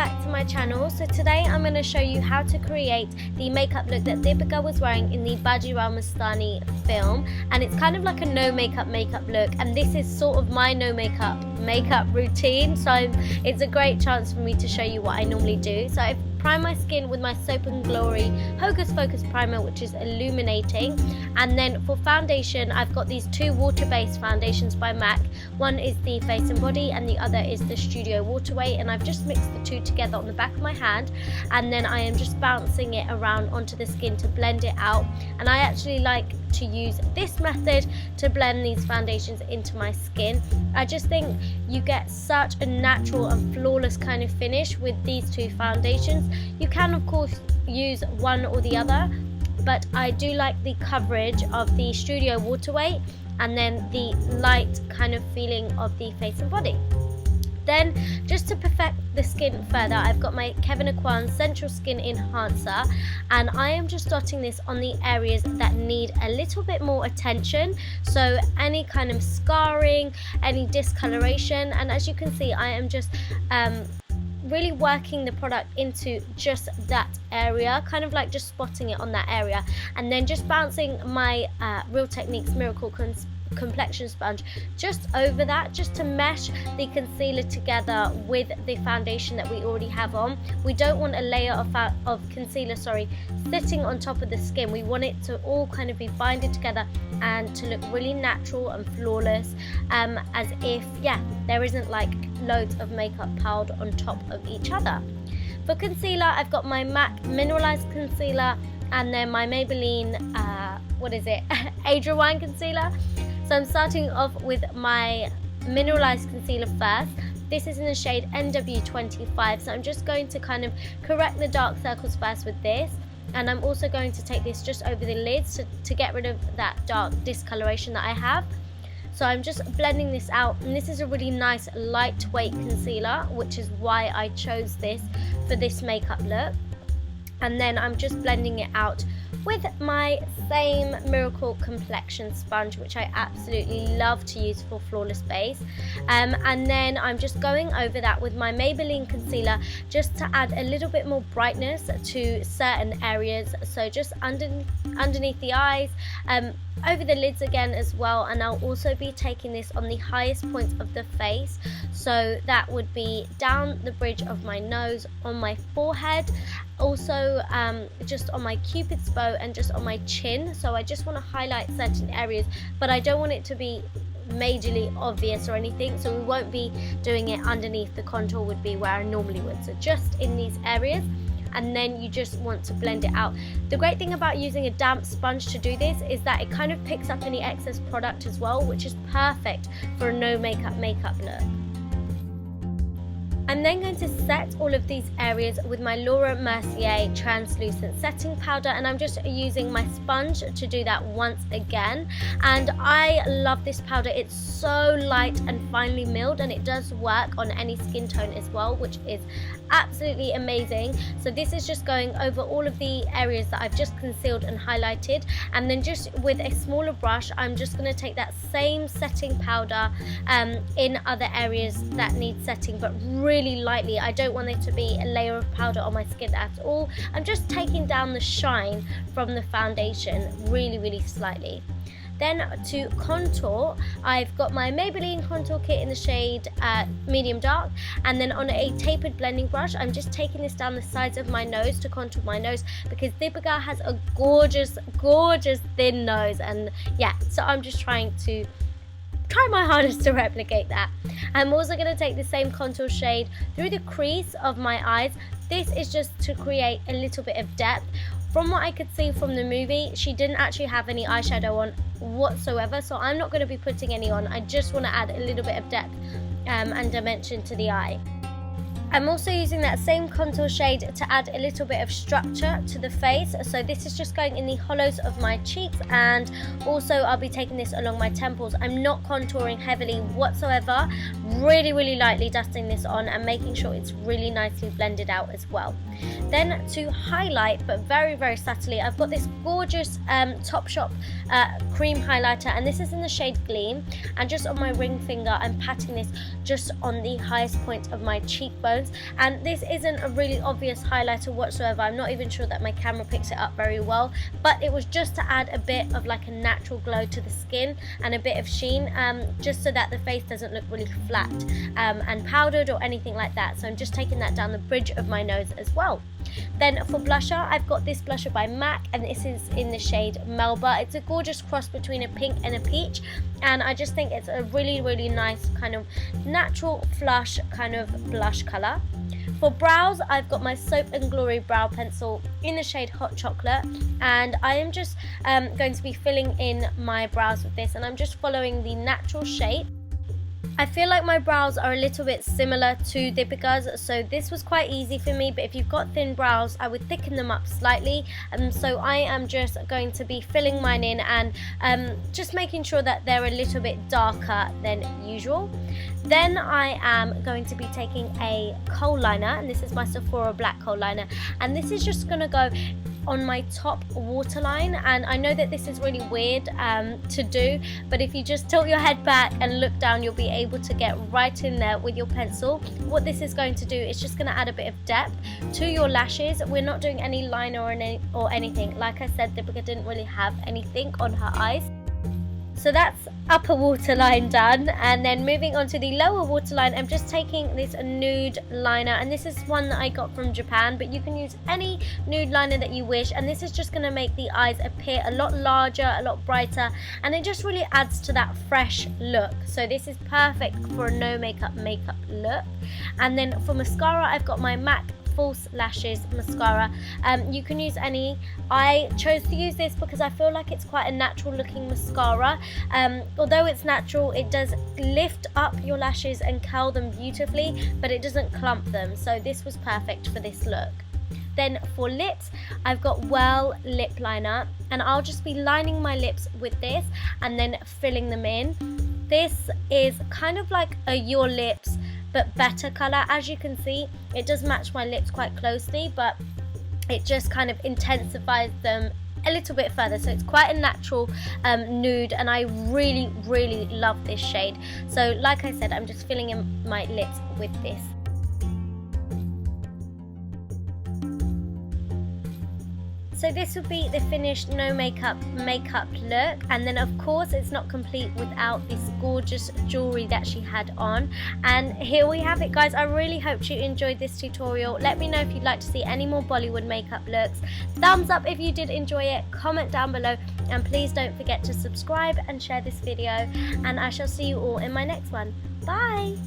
back to my channel. So today I'm going to show you how to create the makeup look that Deepika was wearing in the Bajirao Mastani film, and it's kind of like a no makeup look, and this is sort of my no makeup routine, so it's a great chance for me to show you what I normally do. So I've primed my skin with my Soap and Glory Hocus Focus primer, which is illuminating, and then for foundation I've got these two water-based foundations by MAC. One is the Face and Body and the other is the Studio Waterweight, and I've just mixed the two together on the back of my hand, and then I am just bouncing it around onto the skin to blend it out. And I actually like to use this method to blend these foundations into my skin. I just think you get such a natural and flawless kind of finish with these two foundations. You can of course use one or the other, but I do like the coverage of the Studio Waterweight and then the light kind of feeling of the Face and Body. Then, just to perfect the skin further, I've got my Kevyn Sensual Skin Enhancer, and I am just dotting this on the areas that need a little bit more attention. So any kind of scarring, any discoloration, and as you can see, I am just really working the product into just that area, kind of like just spotting it on that area, and then just bouncing my Real Techniques Miracle complexion sponge just over that, just to mesh the concealer together with the foundation that we already have on. We don't want a layer of concealer sitting on top of the skin. We want it to all kind of be binded together and to look really natural and flawless, as if there isn't like loads of makeup piled on top of each other. For concealer, I've got my MAC Mineralize concealer and then my Maybelline Eyebrow concealer. So I'm starting off with my Mineralized concealer first. This is in the shade NW25, so I'm just going to kind of correct the dark circles first with this, and I'm also going to take this just over the lids to get rid of that dark discoloration that I have. So I'm just blending this out, and this is a really nice lightweight concealer, which is why I chose this for this makeup look. And then I'm just blending it out with my same Miracle complexion sponge, which I absolutely love to use for flawless base. And then I'm just going over that with my Maybelline concealer, just to add a little bit more brightness to certain areas. So just underneath the eyes, over the lids again as well, and I'll also be taking this on the highest points of the face, so that would be down the bridge of my nose, on my forehead, also just on my cupid's bow and just on my chin. So I just want to highlight certain areas, but I don't want it to be majorly obvious or anything, so we won't be doing it underneath. The contour would be where I normally would, so just in these areas. And then you just want to blend it out. The great thing about using a damp sponge to do this is that it kind of picks up any excess product as well, which is perfect for a no makeup look. I'm then going to set all of these areas with my Laura Mercier translucent setting powder, and I'm just using my sponge to do that once again. And I love this powder. It's so light and finely milled, and it does work on any skin tone as well, which is absolutely amazing. So this is just going over all of the areas that I've just concealed and highlighted, and then just with a smaller brush I'm just going to take that same setting powder in other areas that need setting, but really lightly. I don't want there to be a layer of powder on my skin at all. I'm just taking down the shine from the foundation really slightly. Then to contour, I've got my Maybelline contour kit in the shade medium dark, and then on a tapered blending brush I'm just taking this down the sides of my nose to contour my nose, because Deepika has a gorgeous thin nose, and so I'm just trying my hardest to replicate that. I'm also going to take the same contour shade through the crease of my eyes. This is just to create a little bit of depth. From what I could see from the movie, she didn't actually have any eyeshadow on whatsoever, so I'm not going to be putting any on. I just want to add a little bit of depth and dimension to the eye. I'm also using that same contour shade to add a little bit of structure to the face. So this is just going in the hollows of my cheeks, and also I'll be taking this along my temples. I'm not contouring heavily whatsoever, really lightly dusting this on and making sure it's really nicely blended out as well. Then to highlight, but very subtly, I've got this gorgeous Topshop cream highlighter, and this is in the shade Gleam, and just on my ring finger I'm patting this just on the highest point of my cheekbone, moments, and this isn't a really obvious highlighter whatsoever. I'm not even sure that my camera picks it up very well, but it was just to add a bit of like a natural glow to the skin and a bit of sheen, just so that the face doesn't look really flat and powdered or anything like that. So I'm just taking that down the bridge of my nose as well. Then for blusher, I've got this blusher by MAC, and this is in the shade Melba. It's a gorgeous cross between a pink and a peach, and I just think it's a really, really nice kind of natural flush kind of blush colour. For brows, I've got my Soap and Glory brow pencil in the shade Hot Chocolate, and I am just going to be filling in my brows with this, and I'm just following the natural shape. I feel like my brows are a little bit similar to Deepika's, so this was quite easy for me, but if you've got thin brows, I would thicken them up slightly, and so I am just going to be filling mine in and just making sure that they're a little bit darker than usual. Then I am going to be taking a kohl liner, and this is my Sephora black kohl liner, and this is just going to go on my top waterline. And I know that this is really weird to do, but if you just tilt your head back and look down, you'll be able to get right in there with your pencil. What this is going to do is just going to add a bit of depth to your lashes. We're not doing any liner or anything. Like I said, Deepika didn't really have anything on her eyes. So that's upper waterline done, and then moving on to the lower waterline, I'm just taking this nude liner, and this is one that I got from Japan, but you can use any nude liner that you wish, and this is just going to make the eyes appear a lot larger, a lot brighter, and it just really adds to that fresh look. So this is perfect for a no makeup look. And then for mascara, I've got my MAC False Lashes mascara. You can use any. I chose to use this because I feel like it's quite a natural looking mascara. Although it's natural, it does lift up your lashes and curl them beautifully, but it doesn't clump them, so this was perfect for this look. Then for lips, I've got Well lip liner, and I'll just be lining my lips with this and then filling them in. This is kind of like a Your Lips but better colour. As you can see, it does match my lips quite closely, but it just kind of intensifies them a little bit further. So it's quite a natural nude, and I really, really love this shade. So like I said, I'm just filling in my lips with this. So this would be the finished no makeup look, and then of course it's not complete without this gorgeous jewellery that she had on. And here we have it, guys. I really hope you enjoyed this tutorial. Let me know if you'd like to see any more Bollywood makeup looks. Thumbs up if you did enjoy it, comment down below, and please don't forget to subscribe and share this video, and I shall see you all in my next one. Bye!